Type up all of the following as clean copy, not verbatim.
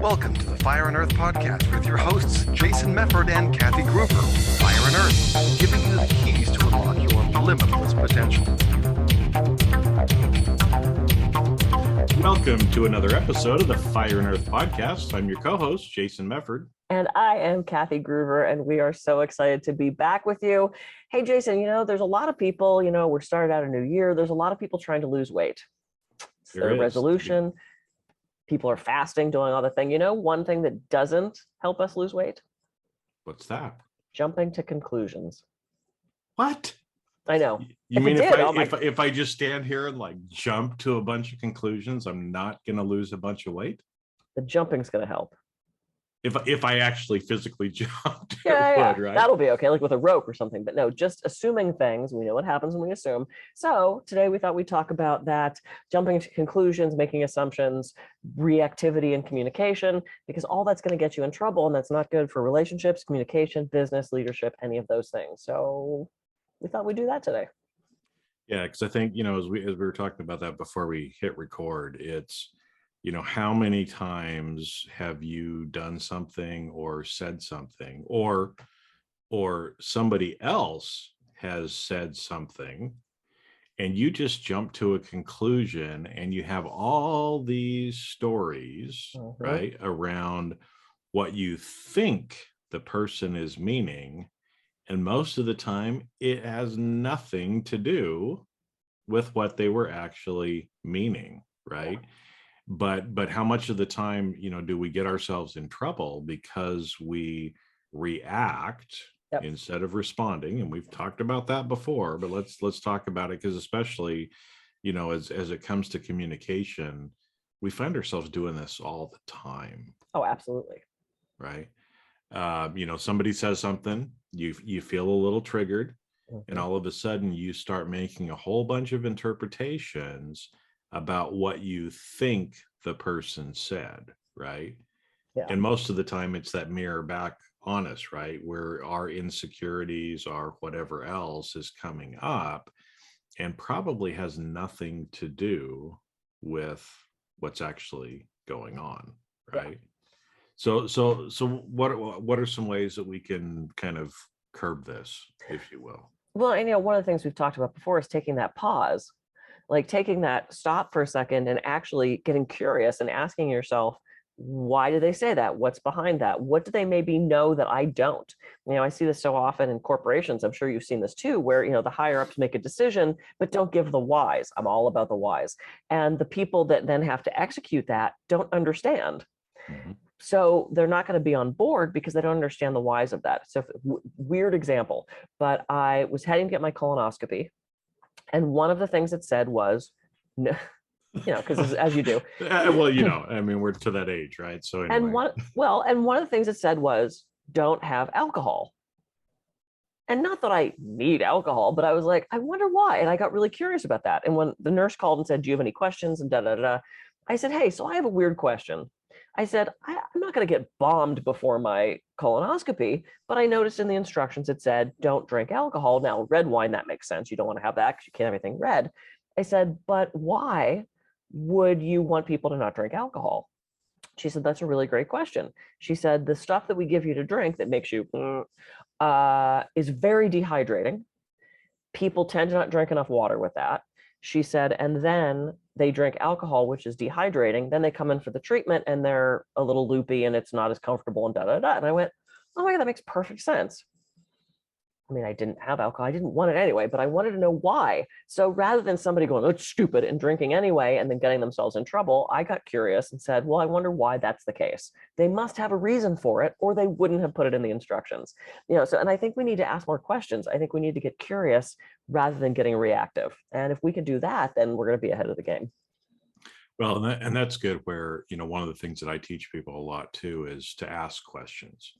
Welcome to the Fire and Earth podcast with your hosts, Jason Mefford and Kathy Gruber. Fire and Earth, giving you the keys to unlock your limitless potential. Welcome to another episode of the Fire and Earth podcast. I'm your co-host, Jason Mefford. And I am Kathy Gruber, and we are so excited to be back with you. Hey, Jason, there's a lot of people, we're starting out a new year. There's a lot of people trying to lose weight. It's their resolution. People are fasting, doing all the thing. One thing that doesn't help us lose weight? What's that? Jumping to conclusions. What? I know. You mean if I just stand here and jump to a bunch of conclusions, I'm not going to lose a bunch of weight? The jumping's going to help. If I actually physically jumped, yeah, right? That'll be okay, like with a rope or something. But no, just assuming things. We know what happens when we assume. So today we thought we'd talk about that, jumping to conclusions, making assumptions, reactivity and communication, because all that's going to get you in trouble, and that's not good for relationships, communication, business, leadership, any of those things. So we thought we'd do that today. Yeah, because I think, as we were talking about that before we hit record, it's, how many times have you done something or said something or somebody else has said something and you just jump to a conclusion and you have all these stories, right, around what you think the person is meaning. And most of the time it has nothing to do with what they were actually meaning, right? Yeah. But how much of the time, do we get ourselves in trouble because we react instead of responding? And we've talked about that before, but let's talk about it, because especially, as it comes to communication, we find ourselves doing this all the time. Oh, absolutely. Right. Somebody says something, you feel a little triggered, and all of a sudden you start making a whole bunch of interpretations about what you think the person said, right? Yeah. And most of the time it's that mirror back on us, right? Where our insecurities or whatever else is coming up and probably has nothing to do with what's actually going on, right? Yeah. So what are some ways that we can kind of curb this, if you will? Well, one of the things we've talked about before is taking that pause. Like taking that stop for a second and actually getting curious and asking yourself, why do they say that? What's behind that? What do they maybe know that I don't? I see this so often in corporations. I'm sure you've seen this too, where, the higher ups make a decision, but don't give the whys. I'm all about the whys. And the people that then have to execute that don't understand. Mm-hmm. So they're not going to be on board because they don't understand the whys of that. So weird example, but I was heading to get my colonoscopy. And one of the things it said was, no, because as you do. We're to that age, right? So anyway. And one of the things it said was, don't have alcohol. And not that I need alcohol, but I was like, I wonder why. And I got really curious about that. And when the nurse called and said, do you have any questions? And I said, hey, so I have a weird question. I said, I'm not going to get bombed before my colonoscopy, but I noticed in the instructions it said, don't drink alcohol. Now, red wine, that makes sense. You don't want to have that because you can't have anything red. I said, but why would you want people to not drink alcohol? She said, that's a really great question. She said, the stuff that we give you to drink that makes you is very dehydrating. People tend to not drink enough water with that. She said, and then they drink alcohol, which is dehydrating. Then they come in for the treatment and they're a little loopy and it's not as comfortable and And I went, oh my God, that makes perfect sense. I didn't have alcohol. I didn't want it anyway, but I wanted to know why. So rather than somebody going, oh, it's stupid and drinking anyway, and then getting themselves in trouble, I got curious and said, well, I wonder why that's the case. They must have a reason for it, or they wouldn't have put it in the instructions. And I think we need to ask more questions. I think we need to get curious rather than getting reactive. And if we can do that, then we're going to be ahead of the game. Well, and that's good where, one of the things that I teach people a lot too is to ask questions,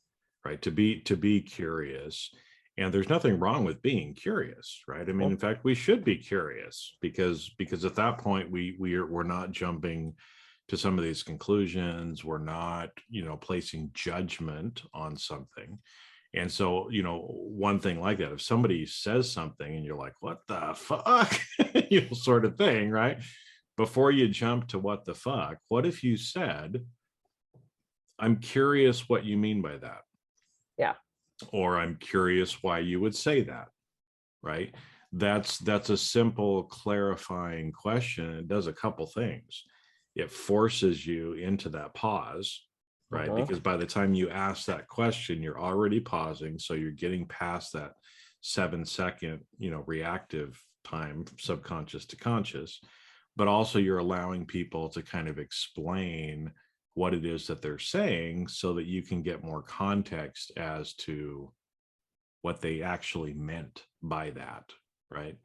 right? To be curious. And there's nothing wrong with being curious, right? In fact, we should be curious because at that point we're not jumping to some of these conclusions. We're not, placing judgment on something. And so, one thing like that, if somebody says something and you're like, what the fuck, sort of thing, right? Before you jump to what the fuck, what if you said, I'm curious what you mean by that. Yeah. Or I'm curious why you would say that, right? That's a simple clarifying question. It does a couple things. It forces you into that pause, right? Mhm. Because by the time you ask that question, you're already pausing. So you're getting past that 7-second, reactive time, subconscious to conscious, but also you're allowing people to kind of explain what it is that they're saying so that you can get more context as to what they actually meant by that, right?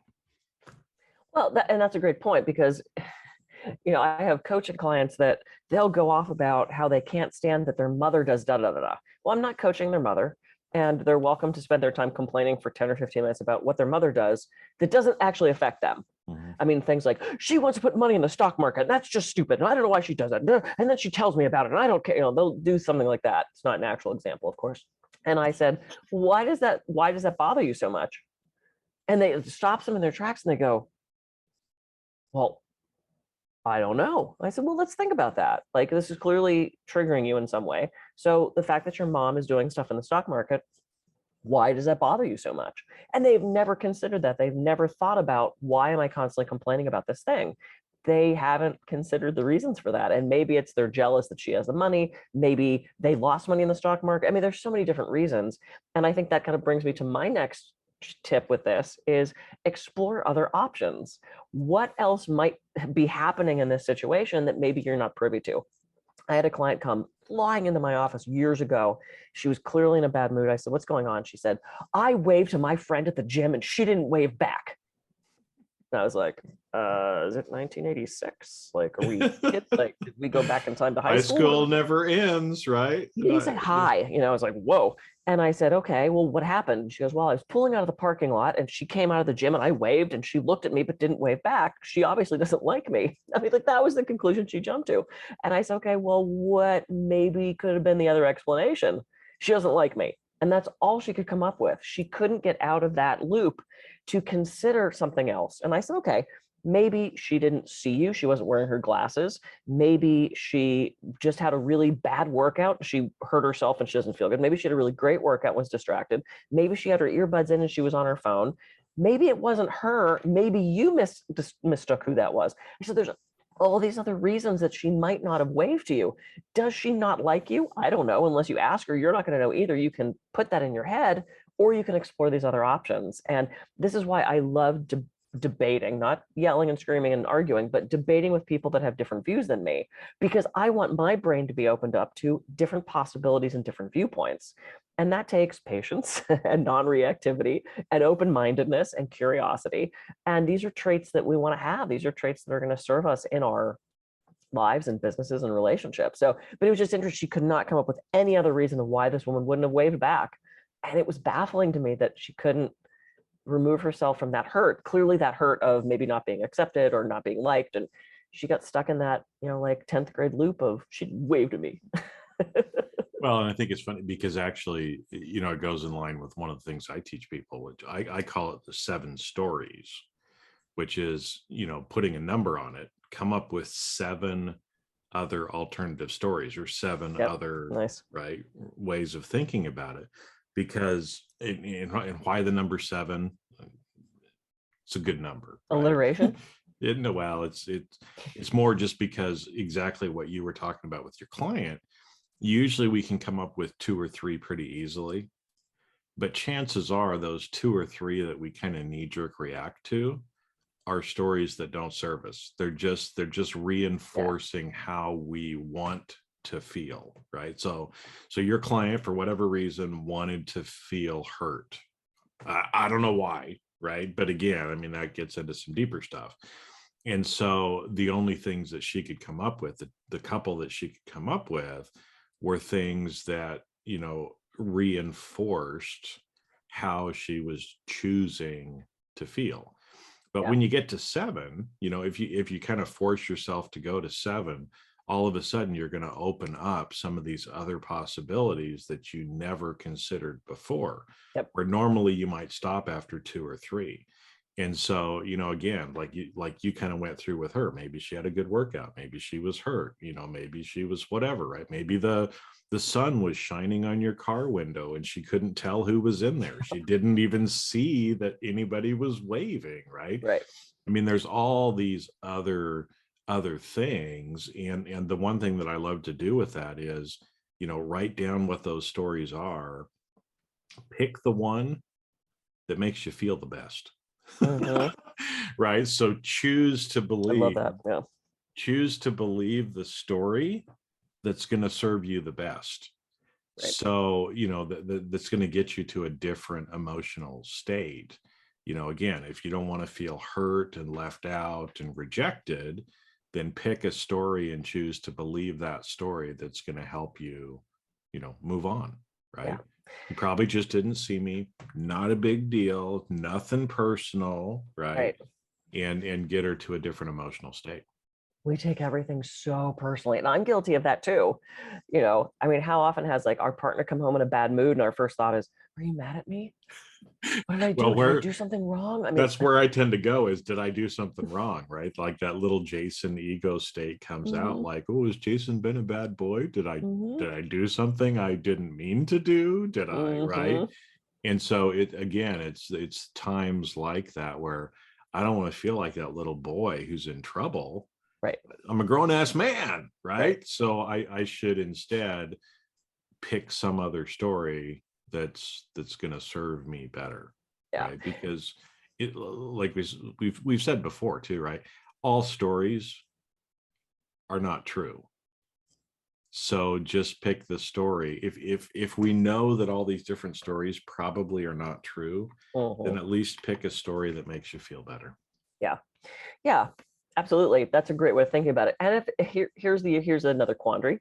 Well, and that's a great point, because I have coaching clients that they'll go off about how they can't stand that their mother does da da da da. Well, I'm not coaching their mother, and they're welcome to spend their time complaining for 10 or 15 minutes about what their mother does that doesn't actually affect them. Mm-hmm. I mean, things like, she wants to put money in the stock market. That's just stupid. And I don't know why she does that. And then she tells me about it, and I don't care. They'll do something like that. It's not an actual example, of course. And I said, why does that bother you so much? And it stops them in their tracks, and they go, well, I don't know. I said, well, let's think about that. Like, this is clearly triggering you in some way. So the fact that your mom is doing stuff in the stock market, why does that bother you so much? And they've never considered that. They've never thought about, why am I constantly complaining about this thing? They haven't considered the reasons for that. And maybe it's they're jealous that she has the money. Maybe they lost money in the stock market. I mean, there's so many different reasons. And I think that kind of brings me to my next tip with this is explore other options. What else might be happening in this situation that maybe you're not privy to? I had a client come flying into my office years ago. She was clearly in a bad mood. I said, what's going on? She said, I waved to my friend at the gym and she didn't wave back. And I was like, is it 1986? Like, are we kids? Like, did we go back in time to high High school? school never ends, right? He said, hi. I was like, whoa. And I said, okay, well, what happened? She goes, well, I was pulling out of the parking lot and she came out of the gym and I waved and she looked at me but didn't wave back. She obviously doesn't like me. I mean, like, that was the conclusion she jumped to. And I said, okay, well, what maybe could have been the other explanation? She doesn't like me. And that's all she could come up with. She couldn't get out of that loop to consider something else. And I said, okay, maybe she didn't see you. She wasn't wearing her glasses. Maybe she just had a really bad workout. She hurt herself and she doesn't feel good. Maybe she had a really great workout, was distracted. Maybe she had her earbuds in and she was on her phone. Maybe it wasn't her. Maybe you mistook who that was. So there's all these other reasons that she might not have waved to you. Does she not like you? I don't know. Unless you ask her, you're not going to know either. You can put that in your head, or you can explore these other options. And this is why I love debating, not yelling and screaming and arguing, but debating with people that have different views than me, because I want my brain to be opened up to different possibilities and different viewpoints. And that takes patience and non-reactivity and open-mindedness and curiosity. And these are traits that we want to have. These are traits that are going to serve us in our lives and businesses and relationships. So, but it was just interesting. She could not come up with any other reason of why this woman wouldn't have waved back. And it was baffling to me that she couldn't remove herself from that hurt. Clearly that hurt of maybe not being accepted or not being liked. And she got stuck in that, like 10th grade loop of she waved at me. Well, and I think it's funny because actually, it goes in line with one of the things I teach people, which I call it the 7 stories, which is, putting a number on it, come up with 7 other alternative stories or 7 other nice. Right ways of thinking about it. Because and why the number 7? It's a good number. Right? Alliteration. Well, it's more just because exactly what you were talking about with your client. Usually we can come up with 2 or 3 pretty easily, but chances are those 2 or 3 that we kind of knee-jerk react to are stories that don't serve us. They're just reinforcing how we want to feel, right? So your client, for whatever reason, wanted to feel hurt. I don't know why, right? But again, I mean, that gets into some deeper stuff. And so the only things that she could come up with, the couple that she could come up with, were things that, reinforced how she was choosing to feel. But when you get to 7, if you kind of force yourself to go to 7, all of a sudden you're going to open up some of these other possibilities that you never considered before, where normally you might stop after 2 or 3. And so, again, like you kind of went through with her, maybe she had a good workout, maybe she was hurt, maybe she was whatever, right? Maybe the sun was shining on your car window and she couldn't tell who was in there. She didn't even see that anybody was waving, right? Right. I mean, there's all these other things. And the one thing that I love to do with that is, write down what those stories are, pick the one that makes you feel the best. Mhm. Right. So I love that. Yeah. choose to believe the story that's going to serve you the best. Right. So, that's going to get you to a different emotional state. Again, if you don't want to feel hurt and left out and rejected, then pick a story and choose to believe that story that's going to help you, move on. Right. Yeah. You probably just didn't see me. Not a big deal. Nothing personal. Right. And get her to a different emotional state. We take everything so personally, and I'm guilty of that too. I mean, how often has like our partner come home in a bad mood and our first thought is, are you mad at me? What did I do? Well, Did I do something wrong? I mean, that's where I tend to go is, did I do something wrong? Right. Like that little Jason ego state comes out like, oh, has Jason been a bad boy? Did I do something I didn't mean to do? Did I? Right. And so it's times like that where I don't want to feel like that little boy who's in trouble. Right. I'm a grown-ass man, right? Right. So I should instead pick some other story that's going to serve me better. Yeah. Right? Because it, like we've said before too, right? All stories are not true. So just pick the story. If we know that all these different stories probably are not true, then at least pick a story that makes you feel better. Yeah, absolutely. That's a great way of thinking about it. And if here's another quandary.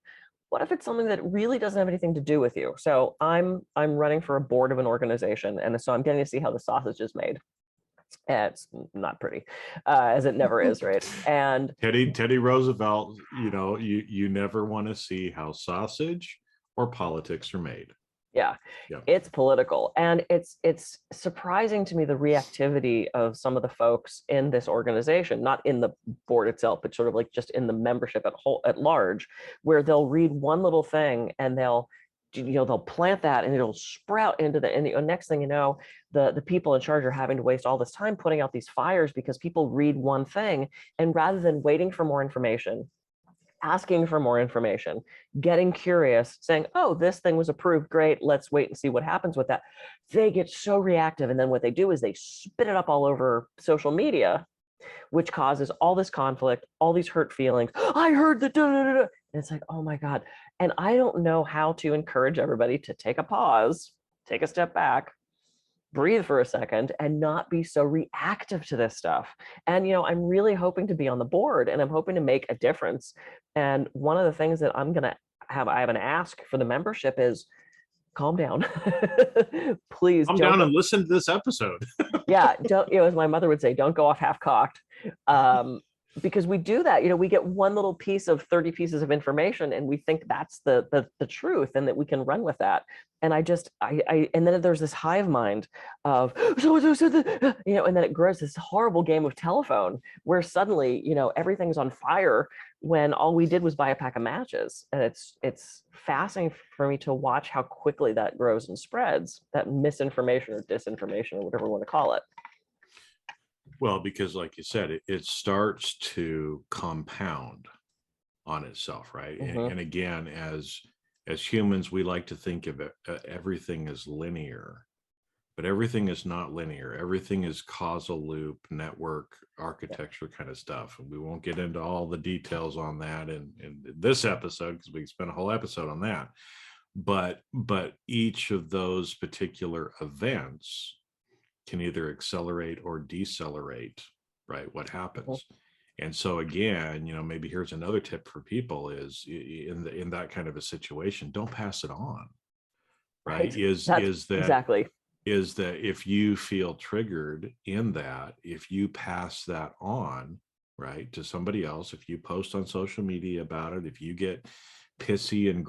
What if it's something that really doesn't have anything to do with you? So I'm running for a board of an organization, and so I'm getting to see how the sausage is made. And it's not pretty, as it never is, right? And Teddy Roosevelt, you never want to see how sausage or politics are made. Yeah, it's political, and it's surprising to me the reactivity of some of the folks in this organization, not in the board itself, but sort of like just in the membership at large, where they'll read one little thing and they'll plant that and it'll sprout into and the next thing you know, the people in charge are having to waste all this time putting out these fires because people read one thing, and rather than waiting for more information, asking for more information, getting curious, saying, oh, this thing was approved, great, let's wait and see what happens with that. They get so reactive. And then what they do is they spit it up all over social media, which causes all this conflict, all these hurt feelings. I heard the and it's like, oh my God. And I don't know how to encourage everybody to take a pause, take a step back, breathe for a second, and not be so reactive to this stuff. And I'm really hoping to be on the board, and I'm hoping to make a difference. And one of the things that I have an ask for the membership is calm down. Please calm down and listen to this episode. Yeah, don't, as my mother would say, don't go off half cocked. Because we do that, we get one little piece of 30 pieces of information and we think that's the truth and that we can run with that. And and then there's this hive mind of, and then it grows this horrible game of telephone where suddenly, everything's on fire when all we did was buy a pack of matches. And it's fascinating for me to watch how quickly that grows and spreads, that misinformation or disinformation or whatever we want to call it. Well, because like you said, it starts to compound on itself, right? And again, as humans, we like to think of it, everything as linear, but everything is not linear. Everything is causal loop, network architecture kind of stuff. And we won't get into all the details on that in this episode because we can spend a whole episode on that. But each of those particular events can either accelerate or decelerate, right? What happens. And so again, maybe here's another tip for people is in that kind of a situation, don't pass it on, right? Is that if you feel triggered in that, if you pass that on, right, to somebody else, if you post on social media about it, if you get pissy and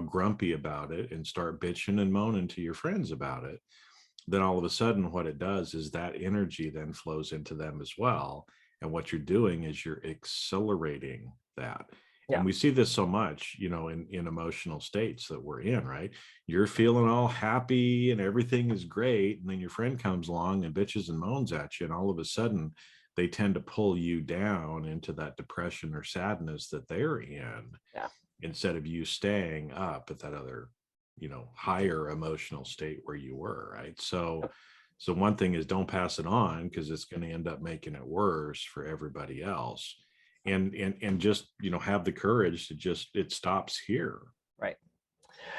grumpy about it and start bitching and moaning to your friends about it, then all of a sudden what it does is that energy then flows into them as well. And what you're doing is you're accelerating that. Yeah. And we see this so much, in emotional states that we're in, right? You're feeling all happy and everything is great. And then your friend comes along and bitches and moans at you. And all of a sudden, they tend to pull you down into that depression or sadness that they're in, Yeah. instead of you staying up at that other, higher emotional state where you were, right? So one thing is, don't pass it on, because it's going to end up making it worse for everybody else. And just, have the courage to just, it stops here. Right.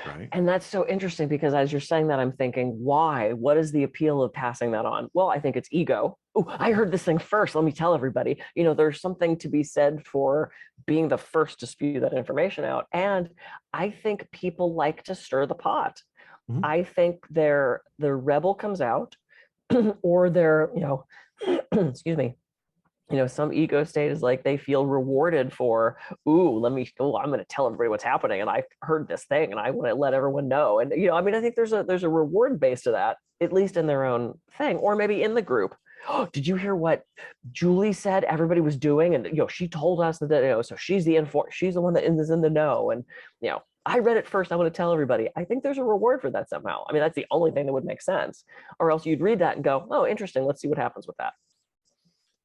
Right. And that's so interesting, because as you're saying that, I'm thinking, why? What is the appeal of passing that on? Well, I think it's ego. Oh, I heard this thing first. Let me tell everybody. There's something to be said for being the first to spew that information out. And I think people like to stir the pot. Mhm. I think the rebel comes out, or they're, excuse me, some ego state is like they feel rewarded for, I'm going to tell everybody what's happening. And I heard this thing and I want to let everyone know. And, I think there's a reward base to that, at least in their own thing, or maybe in the group. Oh, did you hear what Julie said everybody was doing? And, she told us that, so she's she's the one that is in the know. And, I read it first. I want to tell everybody. I think there's a reward for that somehow. I mean, that's the only thing that would make sense, or else you'd read that and go, oh, interesting. Let's see what happens with that.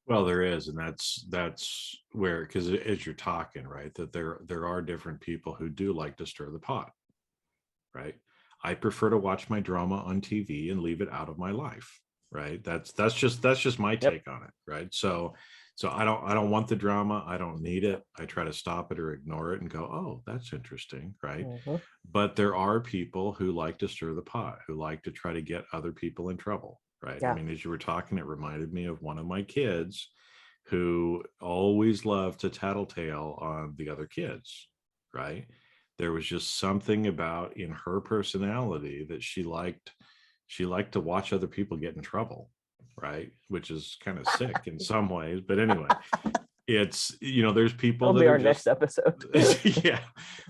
Well, there is, and that's where, because as you're talking, right, that there are different people who do like to stir the pot, right? I prefer to watch my drama on TV and leave it out of my life, right? That's just my take on it, right? So I don't want the drama. I don't need it. I try to stop it or ignore it and go, oh, that's interesting, right? Mm-hmm. But there are people who like to stir the pot, who like to try to get other people in trouble. Right. Yeah. I mean, as you were talking, it reminded me of one of my kids who always loved to tattletale on the other kids. Right. There was just something about in her personality that she liked to watch other people get in trouble. Right. Which is kind of sick in some ways. But anyway, it's, there's people That'll that be are our just, next episode. yeah,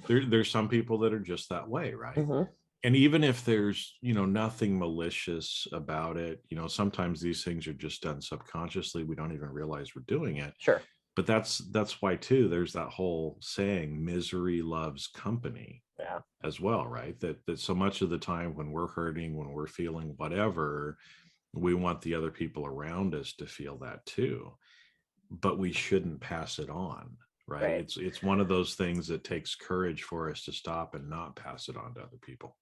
there's some people that are just that way. Right. Mm-hmm. And even if there's, nothing malicious about it, sometimes these things are just done subconsciously. We don't even realize we're doing it. Sure. But that's why too, there's that whole saying, misery loves company. Yeah. As well, right? That so much of the time when we're hurting, when we're feeling whatever, we want the other people around us to feel that too. But we shouldn't pass it on. Right. It's one of those things that takes courage for us to stop and not pass it on to other people.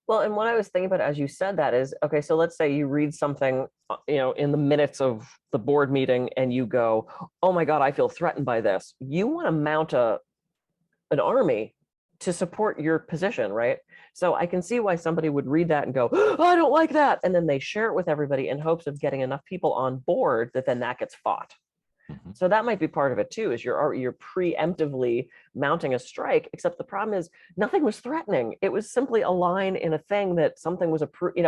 Well, and what I was thinking about as you said that is, okay, so let's say you read something, in the minutes of the board meeting and you go, oh my God, I feel threatened by this. You want to mount an army to support your position, right? So I can see why somebody would read that and go, oh, I don't like that. And then they share it with everybody in hopes of getting enough people on board that then that gets fought. Mhm. So that might be part of it too, is you're preemptively mounting a strike, except the problem is nothing was threatening. It was simply a line in a thing that something was approved,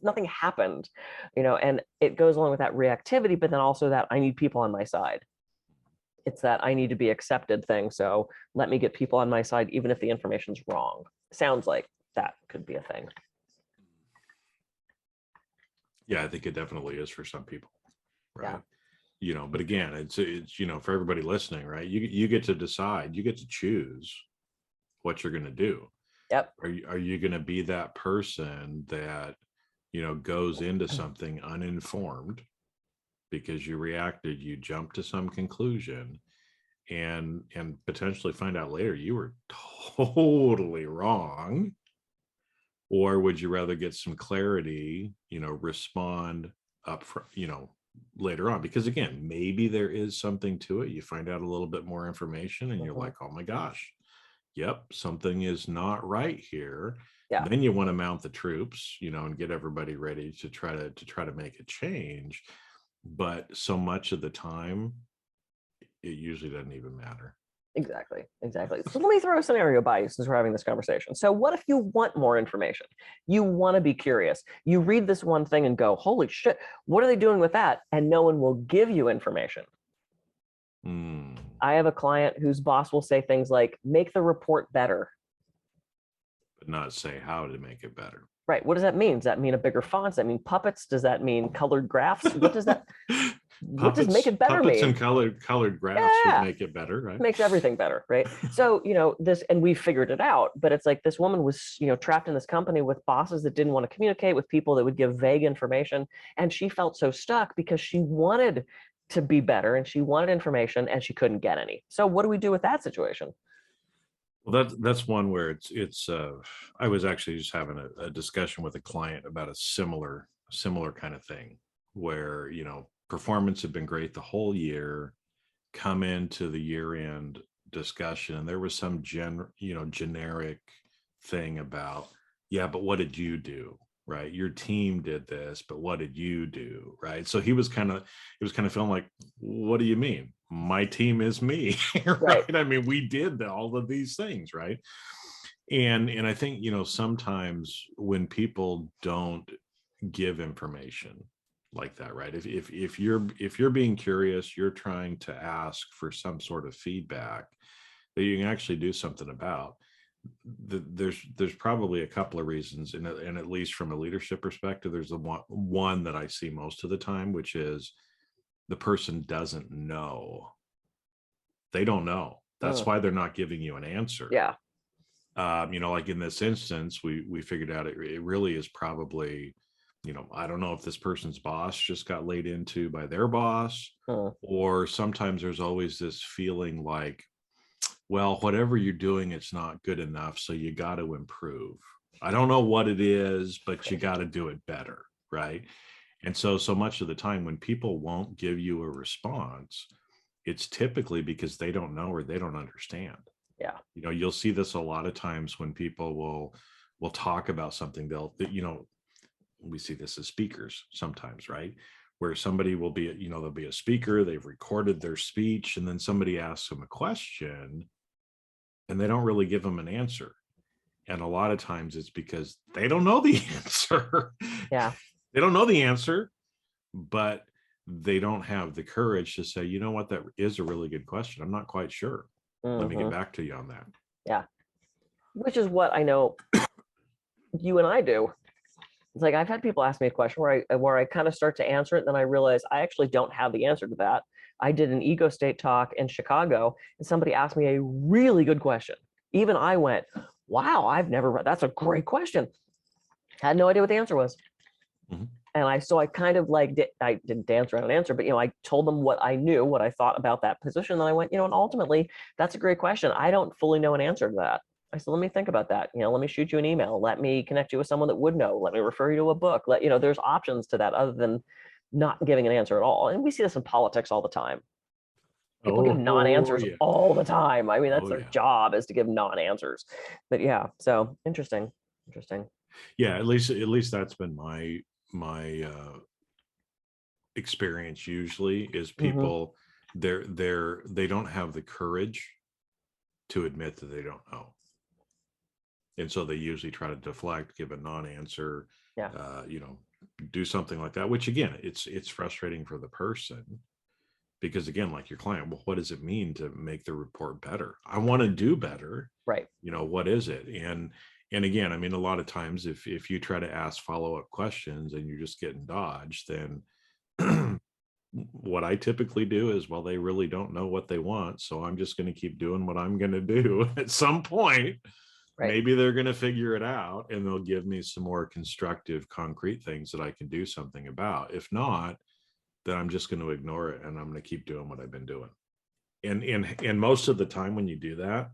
nothing happened, and it goes along with that reactivity, but then also that I need people on my side. It's that I need to be accepted thing. So let me get people on my side, even if the information's wrong. Sounds like that could be a thing. Yeah, I think it definitely is for some people. Right. Yeah. But again, it's for everybody listening, right? You get to decide, you get to choose what you're going to do. Yep. Are you going to be that person that, goes into something uninformed because you reacted, you jumped to some conclusion and potentially find out later you were totally wrong? Or would you rather get some clarity, respond up front, later on? Because again, maybe there is something to it. You find out a little bit more information and you're like, oh my gosh, yep, something is not right here. Yeah. Then you want to mount the troops, and get everybody ready to try to make a change. But so much of the time, it usually doesn't even matter. Exactly. So let me throw a scenario by you since we're having this conversation. So what if you want more information? You want to be curious. You read this one thing and go, holy shit, what are they doing with that? And no one will give you information. I have a client whose boss will say things like, make the report better. But not say how to make it better. Right. What does that mean? Does that mean a bigger font? Does that mean puppets? Does that mean colored graphs? What does that? What does make it better puppets mean? and colored graphs would Yeah. make it better, right? Makes everything better, right? So, this, and we figured it out, but it's like this woman was, trapped in this company with bosses that didn't want to communicate, with people that would give vague information. And she felt so stuck because she wanted to be better and she wanted information and she couldn't get any. So what do we do with that situation? Well, that's one where it's I was actually just having a discussion with a client about a similar kind of thing where, performance had been great the whole year, come into the year end discussion, and there was some generic thing about, yeah, but what did you do? Right? Your team did this, but what did you do? Right? So he was kind of feeling like, what do you mean? My team is me, right? I mean, we did all of these things, right? And I think, sometimes when people don't give information like that, right? If you're being curious, you're trying to ask for some sort of feedback that you can actually do something about. There's probably a couple of reasons, and at least from a leadership perspective, there's the one that I see most of the time, which is the person doesn't know. They don't know. That's why they're not giving you an answer. Yeah. Like in this instance, we figured out it really is probably, I don't know if this person's boss just got laid into by their boss, or sometimes there's always this feeling like, well, whatever you're doing, it's not good enough, so you got to improve. I don't know what it is, but you got to do it better, right? And so much of the time when people won't give you a response, it's typically because they don't know or they don't understand. Yeah. You'll see this a lot of times when people will talk about something. We see this as speakers sometimes, right? Where somebody will be, there'll be a speaker, they've recorded their speech, and then somebody asks them a question and they don't really give them an answer. And a lot of times it's because they don't know the answer. Yeah. They don't know the answer, but they don't have the courage to say, you know what, that is a really good question. I'm not quite sure. Let me get back to you on that. Yeah. Which is what I know you and I do. It's like I've had people ask me a question where I kind of start to answer it, and then I realize I actually don't have the answer to that. I did an ego state talk in Chicago, and somebody asked me a really good question. Even I went, wow, that's a great question. Had no idea what the answer was. Mm-hmm. And I kind of I didn't dance around an answer, but, I told them what I knew, what I thought about that position. And then I went, and ultimately that's a great question. I don't fully know an answer to that. I said, let me think about that. Let me shoot you an email. Let me connect you with someone that would know. Let me refer you to a book. There's options to that other than not giving an answer at all. And we see this in politics all the time. People give non-answers all the time. I mean, that's their job, is to give non-answers. But yeah, so interesting. Yeah, at least that's been my experience. Usually is people they don't have the courage to admit that they don't know. And so they usually try to deflect, give a non-answer, do something like that, which again, it's frustrating for the person, because again, like your client, well, what does it mean to make the report better? I want to do better. Right. What is it? And again, I mean, a lot of times if you try to ask follow-up questions and you're just getting dodged, then what I typically do is, well, they really don't know what they want, so I'm just going to keep doing what I'm going to do. At some point, maybe they're going to figure it out and they'll give me some more constructive, concrete things that I can do something about. If not, then I'm just going to ignore it and I'm going to keep doing what I've been doing. And most of the time when you do that,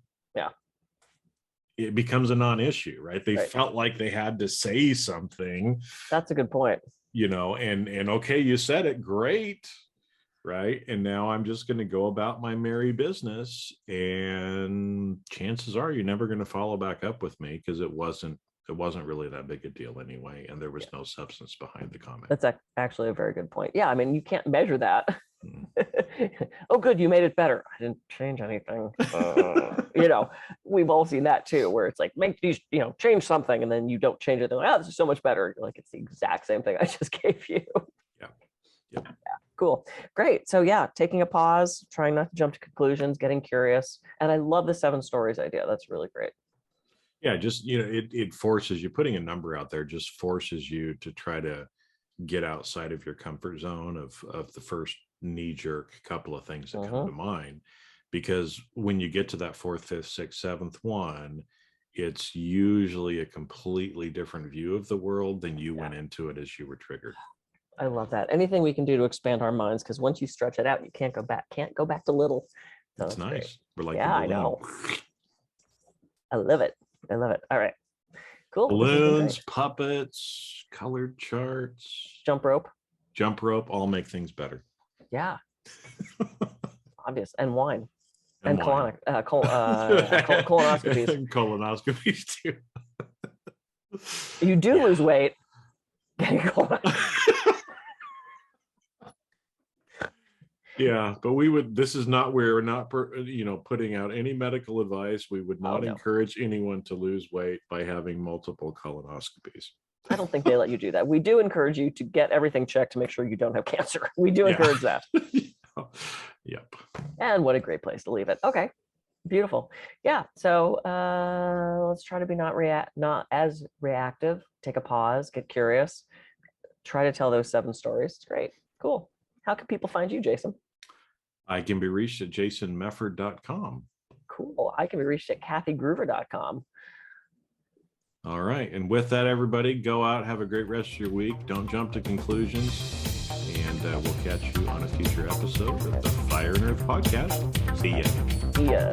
it becomes a non-issue, right? They felt like they had to say something. That's a good point. And okay, you said it, great, right? And now I'm just going to go about my merry business, and chances are you're never going to follow back up with me, because it wasn't really that big a deal anyway, and there was no substance behind the comment. That's actually a very good point. Yeah, I mean, you can't measure that. Oh, good, you made it better. I didn't change anything. We've all seen that too, where it's like, make these, change something, and then you don't change it. They're like, oh, this is so much better. You're like, it's the exact same thing I just gave you. Yeah, cool, great. So yeah, taking a pause, trying not to jump to conclusions, getting curious. And I love the 7 stories idea. That's really great. Yeah, just, you know, it forces you, putting a number out there just forces you to try to get outside of your comfort zone of the first knee-jerk couple of things that come to mind. Because when you get to that fourth, fifth, sixth, seventh one, it's usually a completely different view of the world than you went into it as you were triggered. I love that. Anything we can do to expand our minds, because once you stretch it out, you can't go back. Can't go back to little. So That's nice. great. We're like, yeah, the I balloon. know. I love it. I love it. All right. Cool. Balloons, puppets, colored charts, jump rope, all make things better. Yeah. Obvious. And wine. And wine. Colonoscopies. And colonoscopies too. You do lose weight. Getting Yeah, but we're not putting out any medical advice. We would not encourage anyone to lose weight by having multiple colonoscopies. I don't think they let you do that. We do encourage you to get everything checked to make sure you don't have cancer. We do encourage that. Yep. And what a great place to leave it. Okay. Beautiful. Yeah. So let's try to be not as reactive. Take a pause, get curious, try to tell those 7 stories. It's great. Cool. How can people find you, Jason? I can be reached at jasonmefford.com. Cool. I can be reached at kathygruver.com. All right. And with that, everybody, go out, have a great rest of your week. Don't jump to conclusions. And we'll catch you on a future episode of the Fire and Earth podcast. See ya. See ya.